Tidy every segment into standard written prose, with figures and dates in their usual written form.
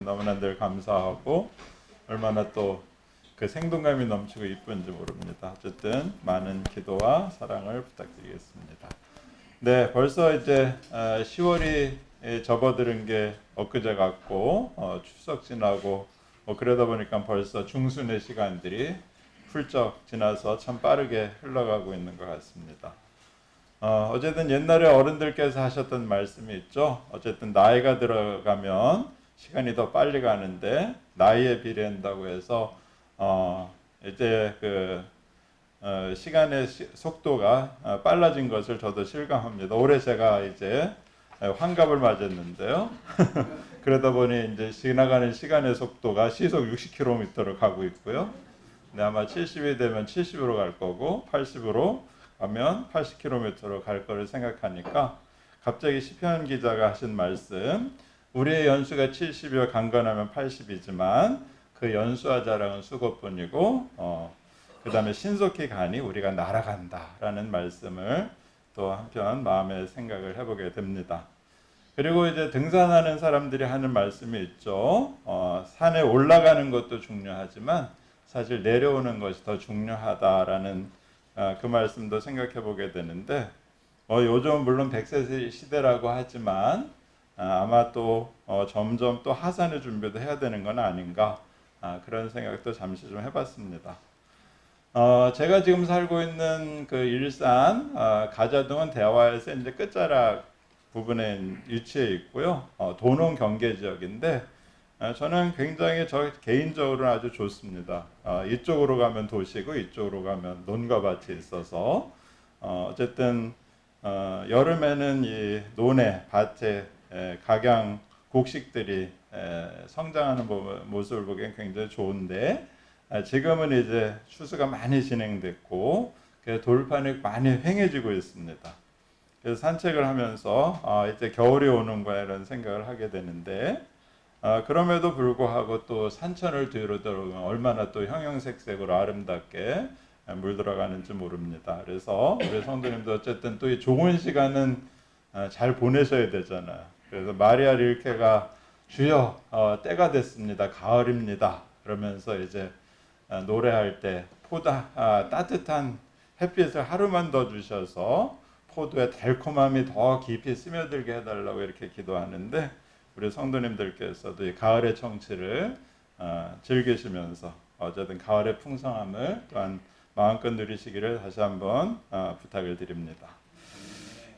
너무나 늘 감사하고 얼마나 또 그 생동감이 넘치고 이쁜지 모릅니다. 어쨌든 많은 기도와 사랑을 부탁드리겠습니다. 네, 벌써 이제 10월이 접어드는 게 엊그제 같고 추석 지나고 그러다 보니까 벌써 중순의 시간들이 훌쩍 지나서 참 빠르게 흘러가고 있는 것 같습니다. 어쨌든 옛날에 어른들께서 하셨던 말씀이 있죠. 어쨌든 나이가 들어가면 시간이 더 빨리 가는데 나이에 비례한다고 해서 이제 시간의 속도가 빨라진 것을 저도 실감합니다. 올해 제가 이제 환갑을 맞았는데요. 그러다 보니 이제 지나가는 시간의 속도가 시속 60km로 가고 있고요. 근데 아마 70이 되면 70으로 갈 거고 80으로 가면 80km로 갈 거를 생각하니까 갑자기 시편 기자가 하신 말씀, 우리의 연수가 70이요 강건하면 80이지만 그 연수와 자랑은 수고뿐이고 그 다음에 신속히 가니 우리가 날아간다라는 말씀을 또 한편 마음에 생각을 해보게 됩니다. 그리고 이제 등산하는 사람들이 하는 말씀이 있죠. 산에 올라가는 것도 중요하지만 사실 내려오는 것이 더 중요하다라는 그 말씀도 생각해 보게 되는데 요즘 물론 100세 시대라고 하지만 아마 또 점점 또 하산의 준비도 해야 되는 건 아닌가 그런 생각도 잠시 좀 해봤습니다. 제가 지금 살고 있는 그 일산 가자동은 대화에서 이제 끝자락 부분에 위치해 있고요. 도농 경계 지역인데 저는 굉장히 저 개인적으로는 아주 좋습니다. 이쪽으로 가면 도시고 이쪽으로 가면 논과 밭이 있어서 어쨌든 여름에는 이 논에 밭에 각양 곡식들이 성장하는 모습을 보기엔 굉장히 좋은데 지금은 이제 추수가 많이 진행됐고 돌판이 많이 횡해지고 있습니다. 그래서 산책을 하면서 이제 겨울이 오는구나 이런 생각을 하게 되는데 그럼에도 불구하고 또 산천을 뒤로 들어오면 얼마나 또 형형색색으로 아름답게 물들어가는지 모릅니다. 그래서 우리 성도님도 어쨌든 또 이 좋은 시간은 잘 보내셔야 되잖아요. 그래서 마리아 릴케가 주여 때가 됐습니다. 가을입니다. 그러면서 이제 노래할 때 따뜻한 햇빛을 하루만 더 주셔서 포도의 달콤함이 더 깊이 스며들게 해달라고 이렇게 기도하는데 우리 성도님들께서도 이 가을의 청취를 즐기시면서 어쨌든 가을의 풍성함을 또한 마음껏 누리시기를 다시 한번 부탁을 드립니다.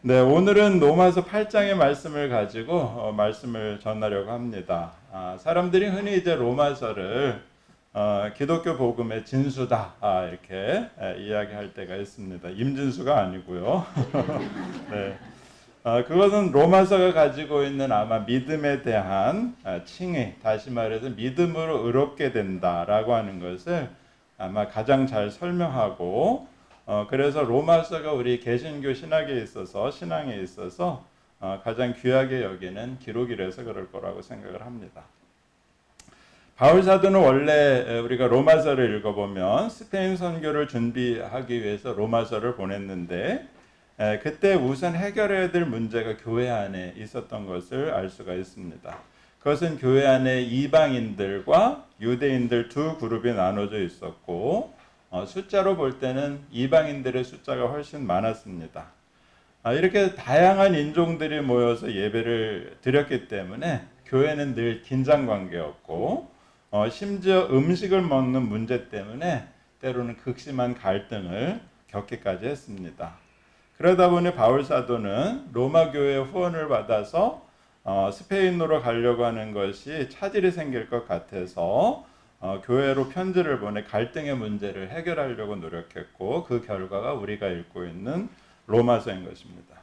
네, 오늘은 로마서 8장의 말씀을 가지고 말씀을 전하려고 합니다. 사람들이 흔히 이제 로마서를 기독교 복음의 진수다 이렇게 이야기할 때가 있습니다. 임진수가 아니고요. 네, 그것은 로마서가 가지고 있는 아마 믿음에 대한 칭의, 다시 말해서 믿음으로 의롭게 된다라고 하는 것을 아마 가장 잘 설명하고 그래서 로마서가 우리 개신교 신앙에 있어서 가장 귀하게 여기는 기록이라서 그럴 거라고 생각을 합니다. 바울 사도는 원래 우리가 로마서를 읽어보면 스페인 선교를 준비하기 위해서 로마서를 보냈는데 그때 우선 해결해야 될 문제가 교회 안에 있었던 것을 알 수가 있습니다. 그것은 교회 안에 이방인들과 유대인들 두 그룹이 나눠져 있었고 숫자로 볼 때는 이방인들의 숫자가 훨씬 많았습니다. 이렇게 다양한 인종들이 모여서 예배를 드렸기 때문에 교회는 늘 긴장 관계였고 심지어 음식을 먹는 문제 때문에 때로는 극심한 갈등을 겪기까지 했습니다. 그러다 보니 바울 사도는 로마 교회의 후원을 받아서 스페인으로 가려고 하는 것이 차질이 생길 것 같아서 교회로 편지를 보내 갈등의 문제를 해결하려고 노력했고 그 결과가 우리가 읽고 있는 로마서인 것입니다.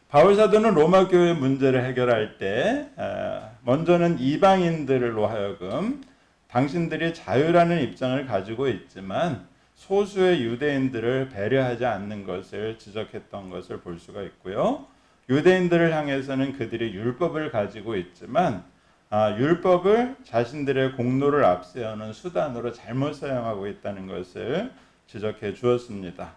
바울 사도는 로마 교회 문제를 해결할 때 먼저는 이방인들로 하여금 당신들이 자유라는 입장을 가지고 있지만 소수의 유대인들을 배려하지 않는 것을 지적했던 것을 볼 수가 있고요. 유대인들을 향해서는 그들이 율법을 가지고 있지만 율법을 자신들의 공로를 앞세우는 수단으로 잘못 사용하고 있다는 것을 지적해 주었습니다.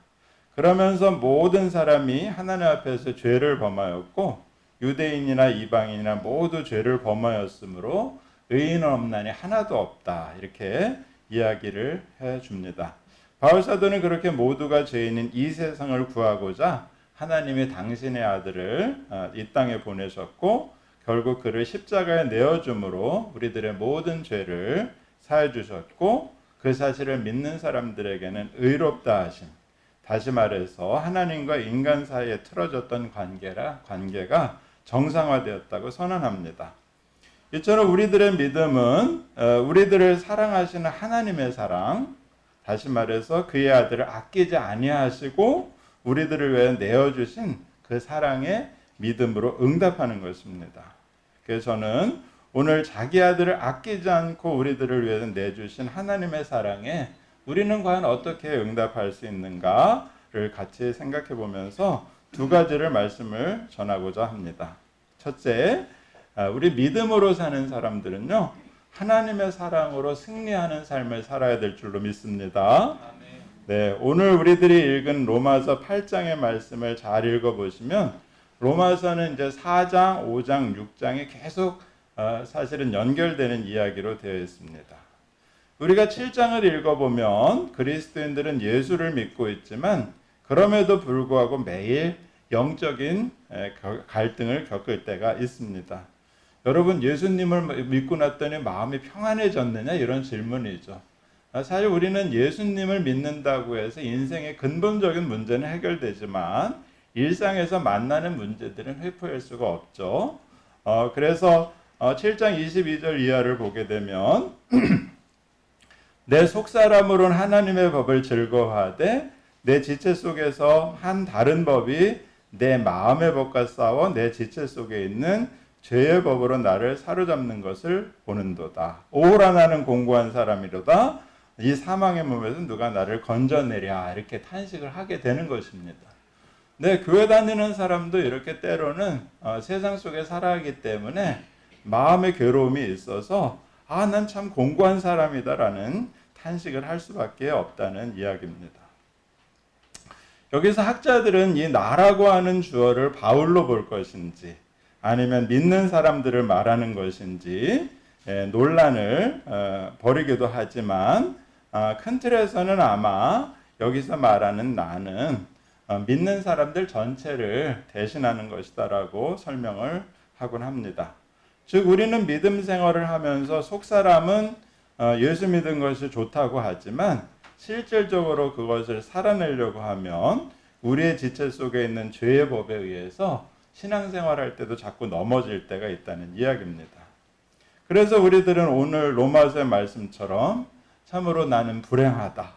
그러면서 모든 사람이 하나님 앞에서 죄를 범하였고 유대인이나 이방인이나 모두 죄를 범하였으므로 의인은 없나니 하나도 없다. 이렇게 이야기를 해줍니다. 바울 사도는 그렇게 모두가 죄인인 이 세상을 구하고자 하나님이 당신의 아들을 이 땅에 보내셨고 결국 그를 십자가에 내어줌으로 우리들의 모든 죄를 사해 주셨고 그 사실을 믿는 사람들에게는 의롭다 하심. 다시 말해서 하나님과 인간 사이에 틀어졌던 관계가 정상화되었다고 선언합니다. 이처럼 우리들의 믿음은 우리들을 사랑하시는 하나님의 사랑, 다시 말해서 그의 아들을 아끼지 아니하시고 우리들을 위해 내어주신 그 사랑의 믿음으로 응답하는 것입니다. 그래서 저는 오늘 자기 아들을 아끼지 않고 우리들을 위해 내주신 하나님의 사랑에 우리는 과연 어떻게 응답할 수 있는가를 같이 생각해 보면서 두 가지를 말씀을 전하고자 합니다. 첫째, 우리 믿음으로 사는 사람들은요, 하나님의 사랑으로 승리하는 삶을 살아야 될 줄로 믿습니다. 네, 오늘 우리들이 읽은 로마서 8장의 말씀을 잘 읽어보시면 로마서는 이제 4장, 5장, 6장이 계속 사실은 연결되는 이야기로 되어 있습니다. 우리가 7장을 읽어보면 그리스도인들은 예수를 믿고 있지만 그럼에도 불구하고 매일 영적인 갈등을 겪을 때가 있습니다. 여러분, 예수님을 믿고 났더니 마음이 평안해졌느냐? 이런 질문이죠. 사실 우리는 예수님을 믿는다고 해서 인생의 근본적인 문제는 해결되지만 일상에서 만나는 문제들은 회피할 수가 없죠. 그래서 7장 22절 이하를 보게 되면 내 속사람으로는 하나님의 법을 즐거워하되 내 지체 속에서 한 다른 법이 내 마음의 법과 싸워 내 지체 속에 있는 죄의 법으로 나를 사로잡는 것을 보는도다. 오호라 나는 공고한 사람이로다. 이 사망의 몸에서 누가 나를 건져내랴. 이렇게 탄식을 하게 되는 것입니다. 네, 교회 다니는 사람도 이렇게 때로는 세상 속에 살아가기 때문에 마음의 괴로움이 있어서 난 참 공고한 사람이다라는 탄식을 할 수밖에 없다는 이야기입니다. 여기서 학자들은 이 나라고 하는 주어를 바울로 볼 것인지 아니면 믿는 사람들을 말하는 것인지 논란을 벌이기도 하지만 큰 틀에서는 아마 여기서 말하는 나는 믿는 사람들 전체를 대신하는 것이다라고 설명을 하곤 합니다. 즉 우리는 믿음 생활을 하면서 속사람은 예수 믿은 것이 좋다고 하지만 실질적으로 그것을 살아내려고 하면 우리의 지체 속에 있는 죄의 법에 의해서 신앙생활할 때도 자꾸 넘어질 때가 있다는 이야기입니다. 그래서 우리들은 오늘 로마서의 말씀처럼 참으로 나는 불행하다.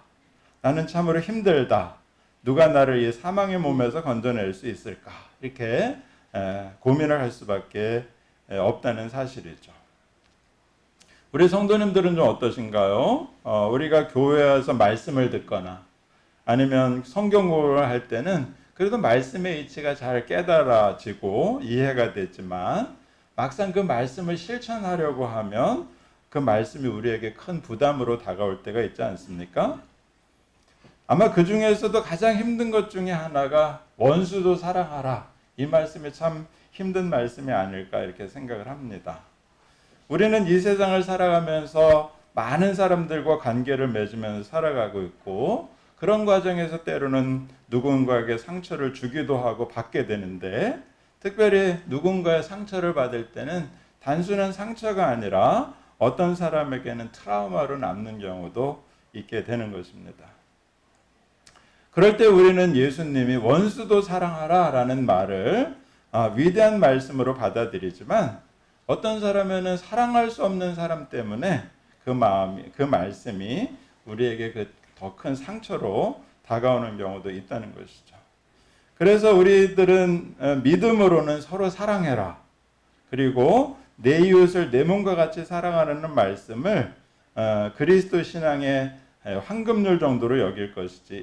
나는 참으로 힘들다. 누가 나를 이 사망의 몸에서 건져낼 수 있을까? 이렇게 고민을 할 수밖에 없다는 사실이죠. 우리 성도님들은 좀 어떠신가요? 우리가 교회에 와서 말씀을 듣거나 아니면 성경 공부를 할 때는 그래도 말씀의 이치가 잘 깨달아지고 이해가 되지만 막상 그 말씀을 실천하려고 하면 그 말씀이 우리에게 큰 부담으로 다가올 때가 있지 않습니까? 아마 그 중에서도 가장 힘든 것 중에 하나가 원수도 사랑하라. 이 말씀이 참 힘든 말씀이 아닐까 이렇게 생각을 합니다. 우리는 이 세상을 살아가면서 많은 사람들과 관계를 맺으면서 살아가고 있고 그런 과정에서 때로는 누군가에게 상처를 주기도 하고 받게 되는데 특별히 누군가의 상처를 받을 때는 단순한 상처가 아니라 어떤 사람에게는 트라우마로 남는 경우도 있게 되는 것입니다. 그럴 때 우리는 예수님이 원수도 사랑하라 라는 말을 위대한 말씀으로 받아들이지만 어떤 사람에는 사랑할 수 없는 사람 때문에 그 말씀이 우리에게 더 큰 상처로 다가오는 경우도 있다는 것이죠. 그래서 우리들은 믿음으로는 서로 사랑해라. 그리고 내 이웃을 내 몸과 같이 사랑하라는 말씀을 그리스도 신앙의 황금률 정도로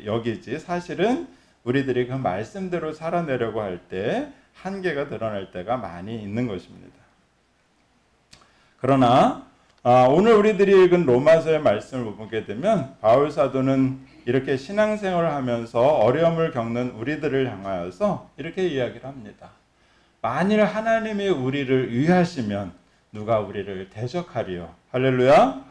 여기지 사실은 우리들이 그 말씀대로 살아내려고 할 때 한계가 드러날 때가 많이 있는 것입니다. 그러나 오늘 우리들이 읽은 로마서의 말씀을 보게 되면 바울 사도는 이렇게 신앙생활을 하면서 어려움을 겪는 우리들을 향하여서 이렇게 이야기를 합니다. 만일 하나님이 우리를 위하시면 누가 우리를 대적하리요. 할렐루야.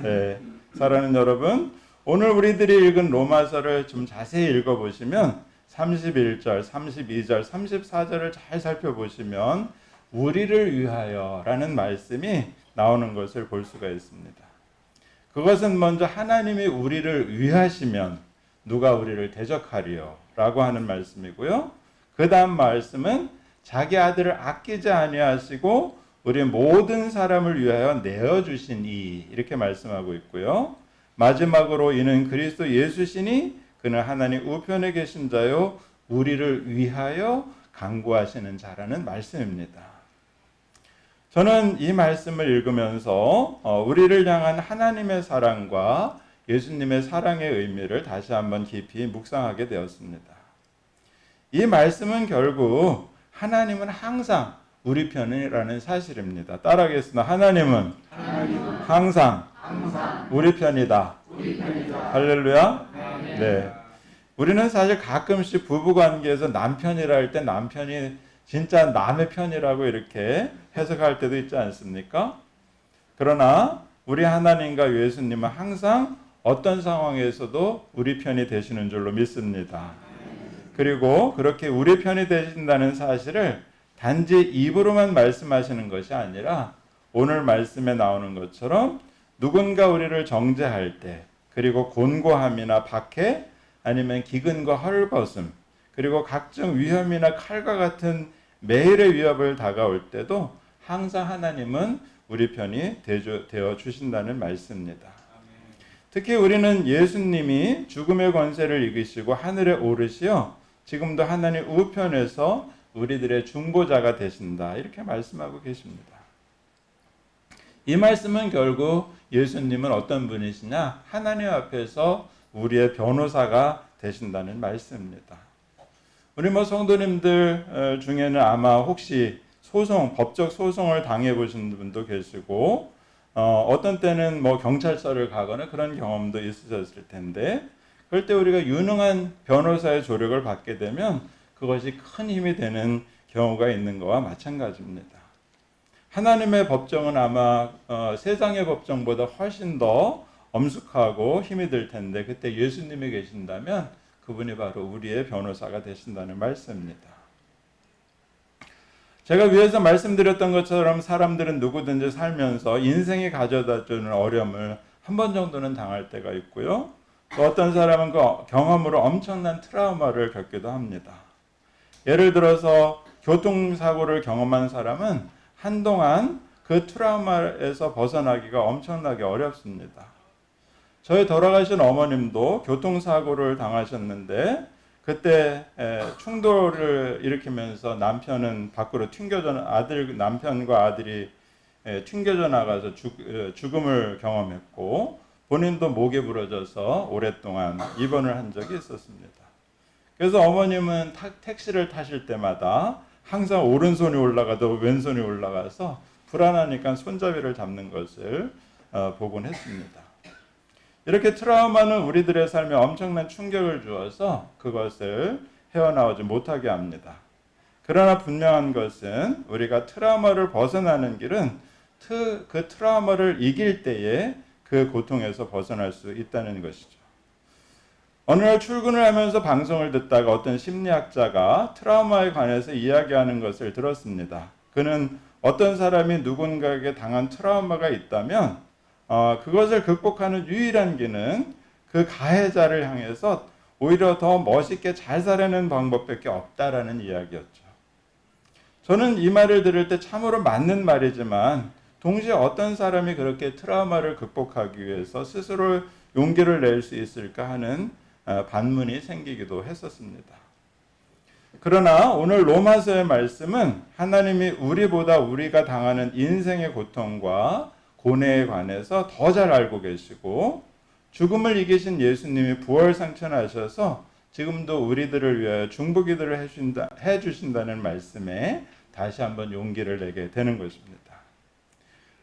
네, 사랑하는 여러분, 오늘 우리들이 읽은 로마서를 좀 자세히 읽어보시면 31절, 32절, 34절을 잘 살펴보시면 우리를 위하여 라는 말씀이 나오는 것을 볼 수가 있습니다. 그것은 먼저 하나님이 우리를 위하시면 누가 우리를 대적하리요 라고 하는 말씀이고요. 그 다음 말씀은 자기 아들을 아끼지 아니하시고 우리 모든 사람을 위하여 내어주신 이, 이렇게 말씀하고 있고요. 마지막으로 이는 그리스도 예수시니 그는 하나님 우편에 계신 자요 우리를 위하여 간구하시는 자라는 말씀입니다. 저는 이 말씀을 읽으면서 우리를 향한 하나님의 사랑과 예수님의 사랑의 의미를 다시 한번 깊이 묵상하게 되었습니다. 이 말씀은 결국 하나님은 항상 우리 편이라는 사실입니다. 따라하겠습니다. 하나님은 항상 우리 편이다. 할렐루야. 네. 우리는 사실 가끔씩 부부관계에서 남편이라 할 때 남편이 진짜 남의 편이라고 이렇게 해석할 때도 있지 않습니까? 그러나 우리 하나님과 예수님은 항상 어떤 상황에서도 우리 편이 되시는 줄로 믿습니다. 그리고 그렇게 우리 편이 되신다는 사실을 단지 입으로만 말씀하시는 것이 아니라 오늘 말씀에 나오는 것처럼 누군가 우리를 정죄할 때, 그리고 곤고함이나 박해, 아니면 기근과 헐벗음, 그리고 각종 위험이나 칼과 같은 매일의 위협을 다가올 때도 항상 하나님은 우리 편이 되어 주신다는 말씀입니다. 특히 우리는 예수님이 죽음의 권세를 이기시고 하늘에 오르시어 지금도 하나님 우편에서 우리들의 중보자가 되신다, 이렇게 말씀하고 계십니다. 이 말씀은 결국 예수님은 어떤 분이시냐? 하나님 앞에서 우리의 변호사가 되신다는 말씀입니다. 우리 성도님들 중에는 아마 혹시 법적 소송을 당해보신 분도 계시고, 어떤 때는 경찰서를 가거나 그런 경험도 있으셨을 텐데, 그럴 때 우리가 유능한 변호사의 조력을 받게 되면 그것이 큰 힘이 되는 경우가 있는 것과 마찬가지입니다. 하나님의 법정은 아마 세상의 법정보다 훨씬 더 엄숙하고 힘이 들 텐데, 그때 예수님이 계신다면 그분이 바로 우리의 변호사가 되신다는 말씀입니다. 제가 위에서 말씀드렸던 것처럼 사람들은 누구든지 살면서 인생이 가져다주는 어려움을 한 번 정도는 당할 때가 있고요. 또 어떤 사람은 그 경험으로 엄청난 트라우마를 겪기도 합니다. 예를 들어서 교통사고를 경험한 사람은 한동안 그 트라우마에서 벗어나기가 엄청나게 어렵습니다. 저희 돌아가신 어머님도 교통사고를 당하셨는데, 그때 충돌을 일으키면서 남편은 밖으로 남편과 아들이 튕겨져 나가서 죽음을 경험했고, 본인도 목이 부러져서 오랫동안 입원을 한 적이 있었습니다. 그래서 어머님은 택시를 타실 때마다 항상 오른손이 올라가도 왼손이 올라가서 불안하니까 손잡이를 잡는 것을 보곤 했습니다. 이렇게 트라우마는 우리들의 삶에 엄청난 충격을 주어서 그것을 헤어나오지 못하게 합니다. 그러나 분명한 것은 우리가 트라우마를 벗어나는 길은 그 트라우마를 이길 때에 그 고통에서 벗어날 수 있다는 것이죠. 어느 날 출근을 하면서 방송을 듣다가 어떤 심리학자가 트라우마에 관해서 이야기하는 것을 들었습니다. 그는 어떤 사람이 누군가에게 당한 트라우마가 있다면 그것을 극복하는 유일한 길은 그 가해자를 향해서 오히려 더 멋있게 잘 살아내는 방법밖에 없다라는 이야기였죠. 저는 이 말을 들을 때 참으로 맞는 말이지만, 동시에 어떤 사람이 그렇게 트라우마를 극복하기 위해서 스스로 용기를 낼 수 있을까 하는 반문이 생기기도 했었습니다. 그러나 오늘 로마서의 말씀은 하나님이 우리보다 우리가 당하는 인생의 고통과 고뇌에 관해서 더 잘 알고 계시고, 죽음을 이기신 예수님이 부활상천하셔서 지금도 우리들을 위하여 중보기도를 해주신다는 말씀에 다시 한번 용기를 내게 되는 것입니다.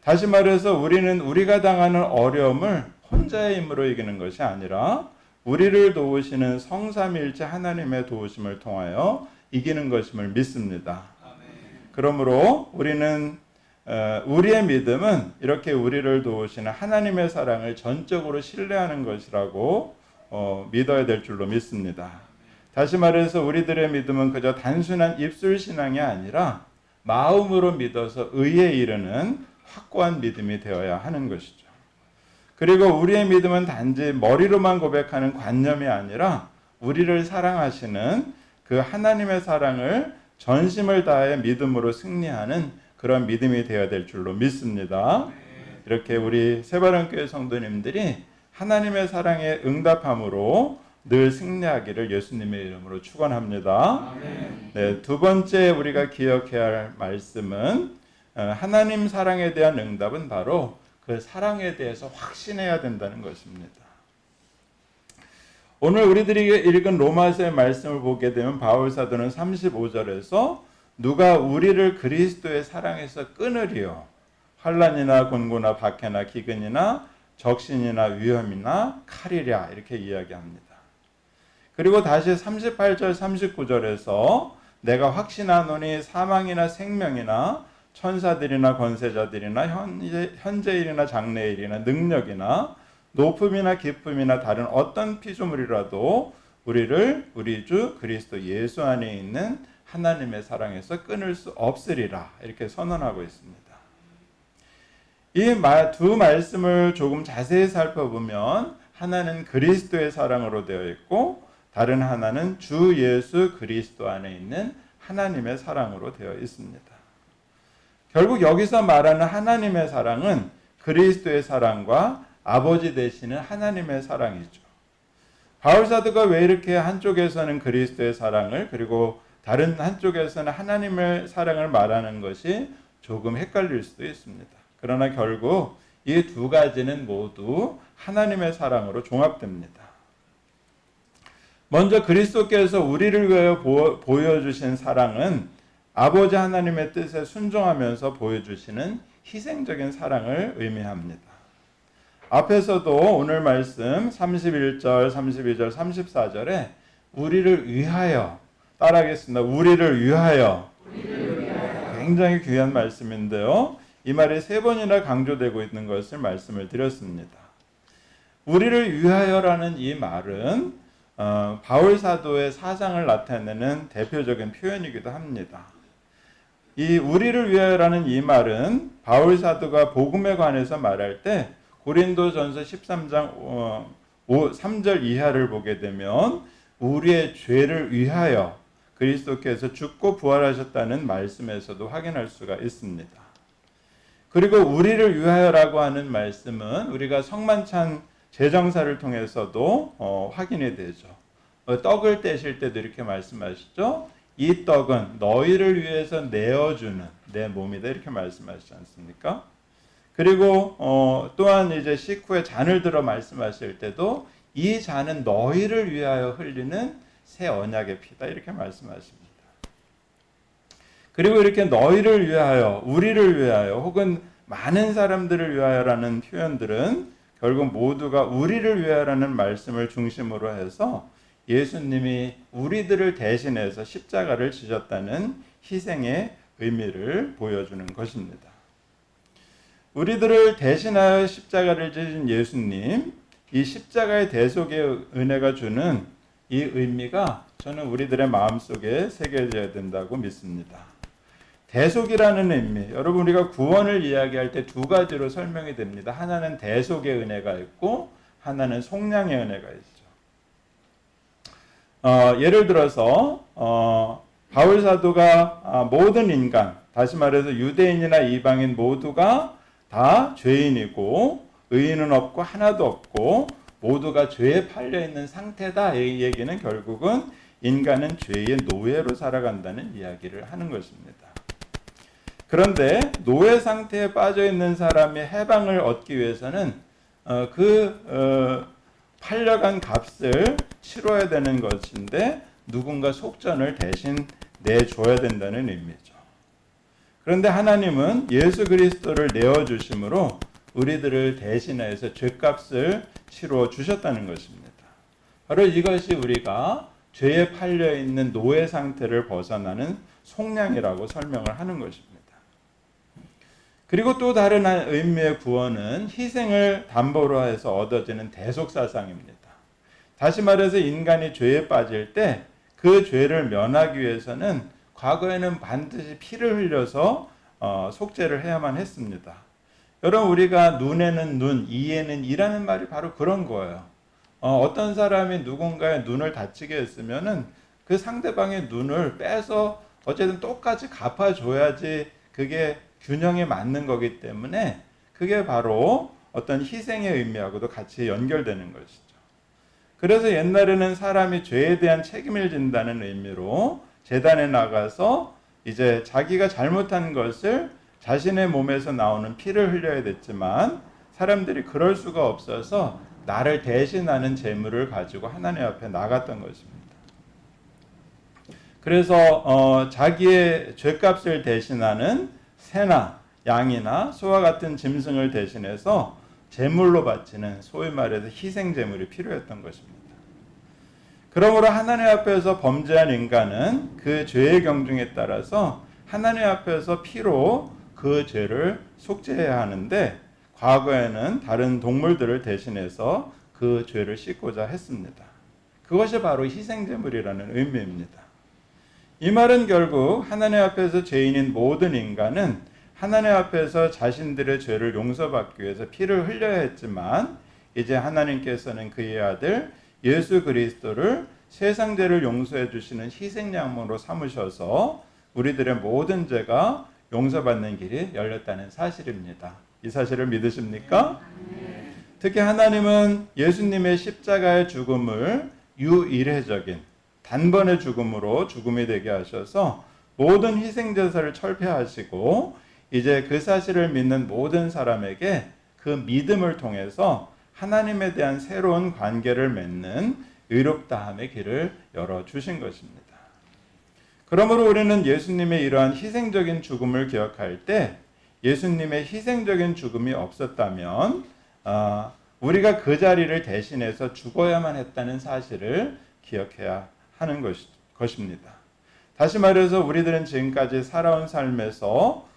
다시 말해서 우리는 우리가 당하는 어려움을 혼자의 힘으로 이기는 것이 아니라 우리를 도우시는 성삼위일체 하나님의 도우심을 통하여 이기는 것임을 믿습니다. 그러므로 우리는 우리의 믿음은 이렇게 우리를 도우시는 하나님의 사랑을 전적으로 신뢰하는 것이라고 믿어야 될 줄로 믿습니다. 다시 말해서 우리들의 믿음은 그저 단순한 입술 신앙이 아니라 마음으로 믿어서 의에 이르는 확고한 믿음이 되어야 하는 것이죠. 그리고 우리의 믿음은 단지 머리로만 고백하는 관념이 아니라 우리를 사랑하시는 그 하나님의 사랑을 전심을 다해 믿음으로 승리하는 그런 믿음이 되어야 될 줄로 믿습니다. 이렇게 우리 새바른교회 성도님들이 하나님의 사랑에 응답함으로 늘 승리하기를 예수님의 이름으로 축원합니다. 네, 두 번째 우리가 기억해야 할 말씀은 하나님 사랑에 대한 응답은 바로 그 사랑에 대해서 확신해야 된다는 것입니다. 오늘 우리들이 읽은 로마서의 말씀을 보게 되면 바울 사도는 35절에서 누가 우리를 그리스도의 사랑에서 끊으리요 환난이나 곤고나 박해나 기근이나 적신이나 위험이나 칼이랴 이렇게 이야기합니다. 그리고 다시 38절 39절에서 내가 확신하노니 사망이나 생명이나 천사들이나 권세자들이나 현재일이나 장래일이나 능력이나 높음이나 깊음이나 다른 어떤 피조물이라도 우리를 우리 주 그리스도 예수 안에 있는 하나님의 사랑에서 끊을 수 없으리라 이렇게 선언하고 있습니다. 이 두 말씀을 조금 자세히 살펴보면 하나는 그리스도의 사랑으로 되어 있고 다른 하나는 주 예수 그리스도 안에 있는 하나님의 사랑으로 되어 있습니다. 결국 여기서 말하는 하나님의 사랑은 그리스도의 사랑과 아버지 되시는 하나님의 사랑이죠. 바울 사도가 왜 이렇게 한쪽에서는 그리스도의 사랑을 그리고 다른 한쪽에서는 하나님의 사랑을 말하는 것이 조금 헷갈릴 수도 있습니다. 그러나 결국 이 두 가지는 모두 하나님의 사랑으로 종합됩니다. 먼저 그리스도께서 우리를 위하여 보여주신 사랑은 아버지 하나님의 뜻에 순종하면서 보여주시는 희생적인 사랑을 의미합니다. 앞에서도 오늘 말씀 31절, 32절, 34절에 우리를 위하여 따라하겠습니다. 우리를 위하여. 굉장히 귀한 말씀인데요. 이 말이 세 번이나 강조되고 있는 것을 말씀을 드렸습니다. 우리를 위하여라는 이 말은 바울 사도의 사상을 나타내는 대표적인 표현이기도 합니다. 이 우리를 위하여라는 이 말은 바울 사도가 복음에 관해서 말할 때 고린도전서 13장 3절 이하를 보게 되면 우리의 죄를 위하여 그리스도께서 죽고 부활하셨다는 말씀에서도 확인할 수가 있습니다. 그리고 우리를 위하여라고 하는 말씀은 우리가 성만찬 제정사를 통해서도 확인이 되죠. 떡을 떼실 때도 이렇게 말씀하시죠. 이 떡은 너희를 위해서 내어주는 내 몸이다 이렇게 말씀하시지 않습니까? 그리고 또한 이제 식후에 잔을 들어 말씀하실 때도 이 잔은 너희를 위하여 흘리는 새 언약의 피다 이렇게 말씀하십니다. 그리고 이렇게 너희를 위하여, 우리를 위하여 혹은 많은 사람들을 위하여라는 표현들은 결국 모두가 우리를 위하여라는 말씀을 중심으로 해서 예수님이 우리들을 대신해서 십자가를 지셨다는 희생의 의미를 보여주는 것입니다. 우리들을 대신하여 십자가를 지신 예수님, 이 십자가의 대속의 은혜가 주는 이 의미가 저는 우리들의 마음속에 새겨져야 된다고 믿습니다. 대속이라는 의미, 여러분 우리가 구원을 이야기할 때 두 가지로 설명이 됩니다. 하나는 대속의 은혜가 있고 하나는 속량의 은혜가 있죠. 예를 들어서 바울 사도가 모든 인간, 다시 말해서 유대인이나 이방인 모두가 다 죄인이고 의인은 없고 하나도 없고 모두가 죄에 팔려 있는 상태다. 이 얘기는 결국은 인간은 죄의 노예로 살아간다는 이야기를 하는 것입니다. 그런데 노예 상태에 빠져 있는 사람이 해방을 얻기 위해서는 팔려간 값을 치러야 되는 것인데 누군가 속전을 대신 내줘야 된다는 의미죠. 그런데 하나님은 예수 그리스도를 내어주심으로 우리들을 대신해서 죄값을 치러 주셨다는 것입니다. 바로 이것이 우리가 죄에 팔려 있는 노예 상태를 벗어나는 속량이라고 설명을 하는 것입니다. 그리고 또 다른 의미의 구원은 희생을 담보로 해서 얻어지는 대속사상입니다. 다시 말해서 인간이 죄에 빠질 때 그 죄를 면하기 위해서는 과거에는 반드시 피를 흘려서 속죄를 해야만 했습니다. 여러분, 우리가 눈에는 눈, 이에는 이라는 말이 바로 그런 거예요. 어떤 사람이 누군가의 눈을 다치게 했으면은 그 상대방의 눈을 빼서 어쨌든 똑같이 갚아줘야지 그게 균형에 맞는 거기 때문에 그게 바로 어떤 희생의 의미하고도 같이 연결되는 것이죠. 그래서 옛날에는 사람이 죄에 대한 책임을 진다는 의미로 제단에 나가서 이제 자기가 잘못한 것을 자신의 몸에서 나오는 피를 흘려야 됐지만 사람들이 그럴 수가 없어서 나를 대신하는 제물을 가지고 하나님 앞에 나갔던 것입니다. 그래서 자기의 죄값을 대신하는 새나 양이나 소와 같은 짐승을 대신해서 제물로 바치는 소위 말해서 희생 제물이 필요했던 것입니다. 그러므로 하나님 앞에서 범죄한 인간은 그 죄의 경중에 따라서 하나님 앞에서 피로 그 죄를 속죄해야 하는데 과거에는 다른 동물들을 대신해서 그 죄를 씻고자 했습니다. 그것이 바로 희생제물이라는 의미입니다. 이 말은 결국 하나님 앞에서 죄인인 모든 인간은 하나님 앞에서 자신들의 죄를 용서받기 위해서 피를 흘려야 했지만 이제 하나님께서는 그의 아들 예수 그리스도를 세상 죄를 용서해 주시는 희생양으로 삼으셔서 우리들의 모든 죄가 용서받는 길이 열렸다는 사실입니다. 이 사실을 믿으십니까? 특히 하나님은 예수님의 십자가의 죽음을 유일회적인 단번의 죽음으로 죽음이 되게 하셔서 모든 희생제사를 철폐하시고 이제 그 사실을 믿는 모든 사람에게 그 믿음을 통해서 하나님에 대한 새로운 관계를 맺는 의롭다함의 길을 열어주신 것입니다. 그러므로 우리는 예수님의 이러한 희생적인 죽음을 기억할 때 예수님의 희생적인 죽음이 없었다면 우리가 그 자리를 대신해서 죽어야만 했다는 사실을 기억해야 하는 것입니다. 다시 말해서 우리들은 지금까지 살아온 삶에서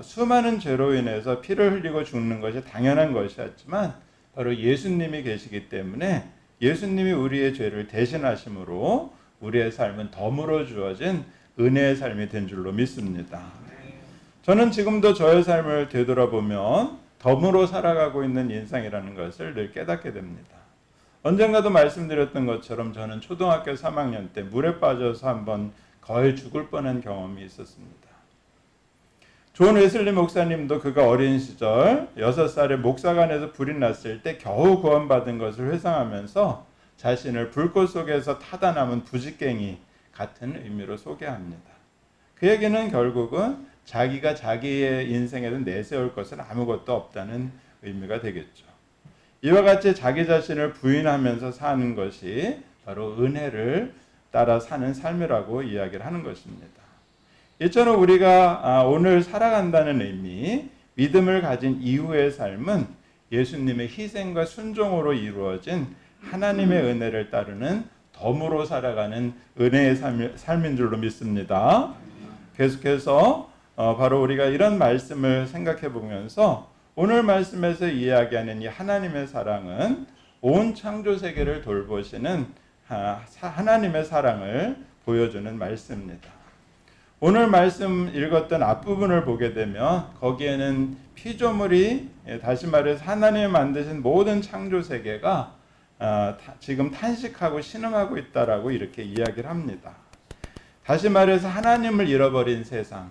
수많은 죄로 인해서 피를 흘리고 죽는 것이 당연한 것이었지만 바로 예수님이 계시기 때문에 예수님이 우리의 죄를 대신하심으로 우리의 삶은 덤으로 주어진 은혜의 삶이 된 줄로 믿습니다. 저는 지금도 저의 삶을 되돌아보면 덤으로 살아가고 있는 인생이라는 것을 늘 깨닫게 됩니다. 언젠가도 말씀드렸던 것처럼 저는 초등학교 3학년 때 물에 빠져서 한번 거의 죽을 뻔한 경험이 있었습니다. 존 웨슬리 목사님도 그가 어린 시절 6살에 목사관에서 불이 났을 때 겨우 구원받은 것을 회상하면서 자신을 불꽃 속에서 타다 남은 부지깽이 같은 의미로 소개합니다. 그 얘기는 결국은 자기가 자기의 인생에서 내세울 것은 아무것도 없다는 의미가 되겠죠. 이와 같이 자기 자신을 부인하면서 사는 것이 바로 은혜를 따라 사는 삶이라고 이야기를 하는 것입니다. 이처럼 우리가 오늘 살아간다는 의미, 믿음을 가진 이후의 삶은 예수님의 희생과 순종으로 이루어진 하나님의 은혜를 따르는 덤으로 살아가는 은혜의 삶인 줄로 믿습니다. 계속해서 바로 우리가 이런 말씀을 생각해 보면서 오늘 말씀에서 이야기하는 이 하나님의 사랑은 온 창조 세계를 돌보시는 하나님의 사랑을 보여주는 말씀입니다. 오늘 말씀 읽었던 앞부분을 보게 되면 거기에는 피조물이 다시 말해서 하나님이 만드신 모든 창조 세계가 지금 탄식하고 신음하고 있다라고 이렇게 이야기를 합니다. 다시 말해서 하나님을 잃어버린 세상,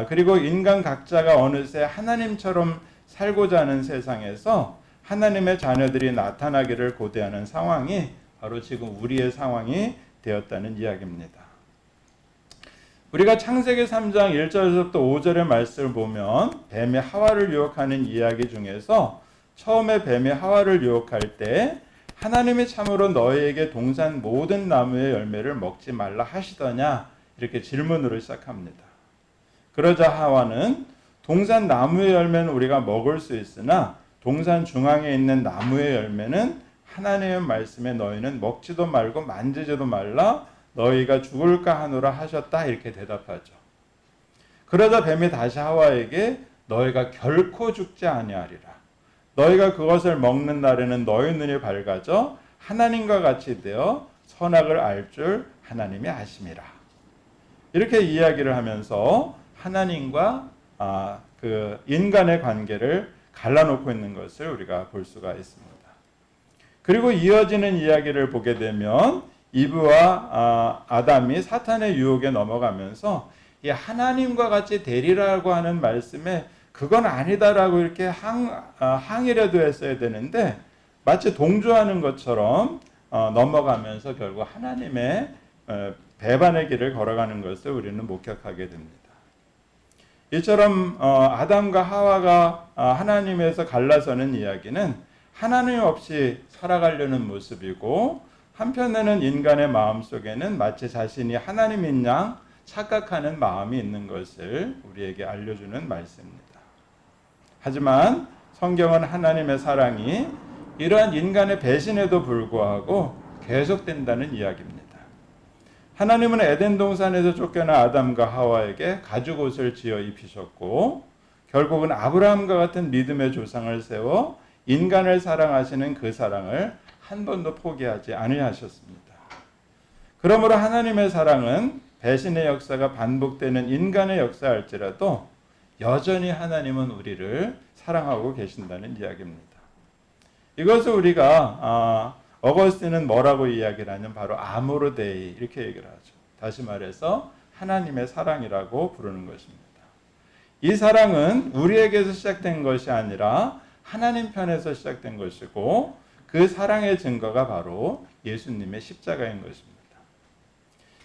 그리고 인간 각자가 어느새 하나님처럼 살고자 하는 세상에서 하나님의 자녀들이 나타나기를 고대하는 상황이 바로 지금 우리의 상황이 되었다는 이야기입니다. 우리가 창세기 3장 1절에서부터 5절의 말씀을 보면 뱀이 하와를 유혹하는 이야기 중에서 처음에 뱀이 하와를 유혹할 때 하나님이 참으로 너희에게 동산 모든 나무의 열매를 먹지 말라 하시더냐 이렇게 질문으로 시작합니다. 그러자 하와는 동산 나무의 열매는 우리가 먹을 수 있으나 동산 중앙에 있는 나무의 열매는 하나님의 말씀에 너희는 먹지도 말고 만지지도 말라 너희가 죽을까 하노라 하셨다 이렇게 대답하죠. 그러자 뱀이 다시 하와에게 너희가 결코 죽지 아니하리라. 너희가 그것을 먹는 날에는 너희 눈이 밝아져 하나님과 같이 되어 선악을 알 줄 하나님이 아심이라. 이렇게 이야기를 하면서 하나님과 그 인간의 관계를 갈라놓고 있는 것을 우리가 볼 수가 있습니다. 그리고 이어지는 이야기를 보게 되면 이브와 아담이 사탄의 유혹에 넘어가면서 이 하나님과 같이 되리라고 하는 말씀에 그건 아니다라고 이렇게 항의라도 했어야 되는데 마치 동조하는 것처럼 넘어가면서 결국 하나님의 배반의 길을 걸어가는 것을 우리는 목격하게 됩니다. 이처럼 아담과 하와가 하나님에서 갈라서는 이야기는 하나님 없이 살아가려는 모습이고 한편에는 인간의 마음속에는 마치 자신이 하나님인 양 착각하는 마음이 있는 것을 우리에게 알려주는 말씀입니다. 하지만 성경은 하나님의 사랑이 이러한 인간의 배신에도 불구하고 계속된다는 이야기입니다. 하나님은 에덴 동산에서 쫓겨난 아담과 하와에게 가죽옷을 지어 입히셨고 결국은 아브라함과 같은 믿음의 조상을 세워 인간을 사랑하시는 그 사랑을 한 번도 포기하지 아니하셨습니다. 그러므로 하나님의 사랑은 배신의 역사가 반복되는 인간의 역사일지라도 여전히 하나님은 우리를 사랑하고 계신다는 이야기입니다. 이것을 우리가 어거스틴은 뭐라고 이야기를 하냐면 바로 아모르 데이 이렇게 얘기를 하죠. 다시 말해서 하나님의 사랑이라고 부르는 것입니다. 이 사랑은 우리에게서 시작된 것이 아니라 하나님 편에서 시작된 것이고 그 사랑의 증거가 바로 예수님의 십자가인 것입니다.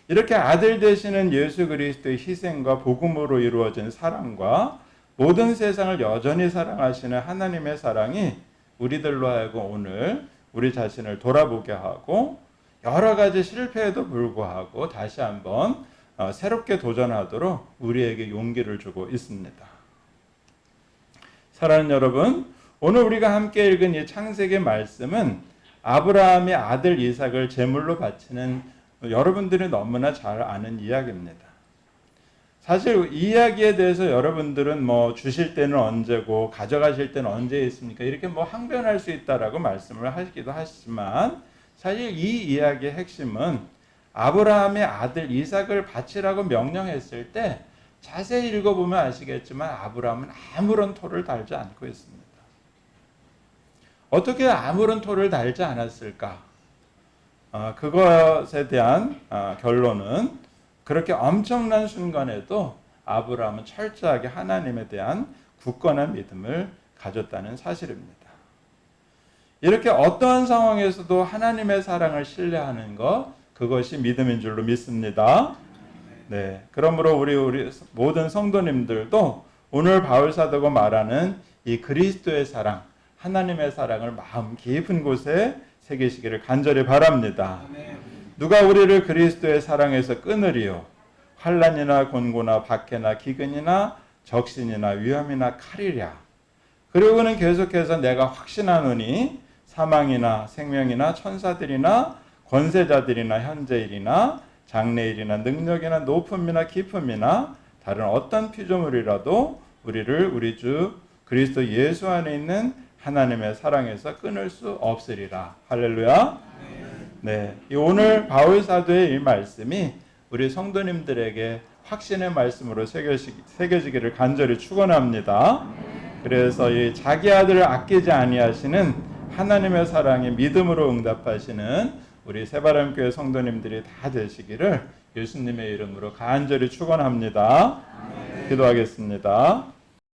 이렇게 아들 되시는 예수 그리스도의 희생과 복음으로 이루어진 사랑과 모든 세상을 여전히 사랑하시는 하나님의 사랑이 우리들로 하여금 오늘 우리 자신을 돌아보게 하고 여러 가지 실패에도 불구하고 다시 한번 새롭게 도전하도록 우리에게 용기를 주고 있습니다. 사랑하는 여러분, 오늘 우리가 함께 읽은 이 창세기 말씀은 아브라함이 아들 이삭을 제물로 바치는 여러분들이 너무나 잘 아는 이야기입니다. 사실 이 이야기에 대해서 여러분들은 뭐 주실 때는 언제고 가져가실 때는 언제 있습니까? 이렇게 뭐 항변할 수 있다라고 말씀을 하시기도 하시지만 사실 이 이야기의 핵심은 아브라함의 아들 이삭을 바치라고 명령했을 때 자세히 읽어보면 아시겠지만 아브라함은 아무런 토를 달지 않고 있습니다. 어떻게 아무런 토를 달지 않았을까? 그것에 대한 결론은 그렇게 엄청난 순간에도 아브라함은 철저하게 하나님에 대한 굳건한 믿음을 가졌다는 사실입니다. 이렇게 어떠한 상황에서도 하나님의 사랑을 신뢰하는 것, 그것이 믿음인 줄로 믿습니다. 네, 그러므로 우리 모든 성도님들도 오늘 바울 사도가 말하는 이 그리스도의 사랑, 하나님의 사랑을 마음 깊은 곳에 새기시기를 간절히 바랍니다. 누가 우리를 그리스도의 사랑에서 끊으리요? 환난이나 곤고나 박해나 기근이나 적신이나 위험이나 칼이랴. 그리고는 계속해서 내가 확신하노니 사망이나 생명이나 천사들이나 권세자들이나 현재일이나 장래일이나 능력이나 높음이나 깊음이나 다른 어떤 피조물이라도 우리를 우리 주 그리스도 예수 안에 있는 하나님의 사랑에서 끊을 수 없으리라. 할렐루야. 네, 오늘 바울 사도의 이 말씀이 우리 성도님들에게 확신의 말씀으로 새겨지기를 간절히 축원합니다. 그래서 이 자기 아들을 아끼지 아니하시는 하나님의 사랑에 믿음으로 응답하시는 우리 새바람교회 성도님들이 다 되시기를 예수님의 이름으로 간절히 축원합니다. 기도하겠습니다.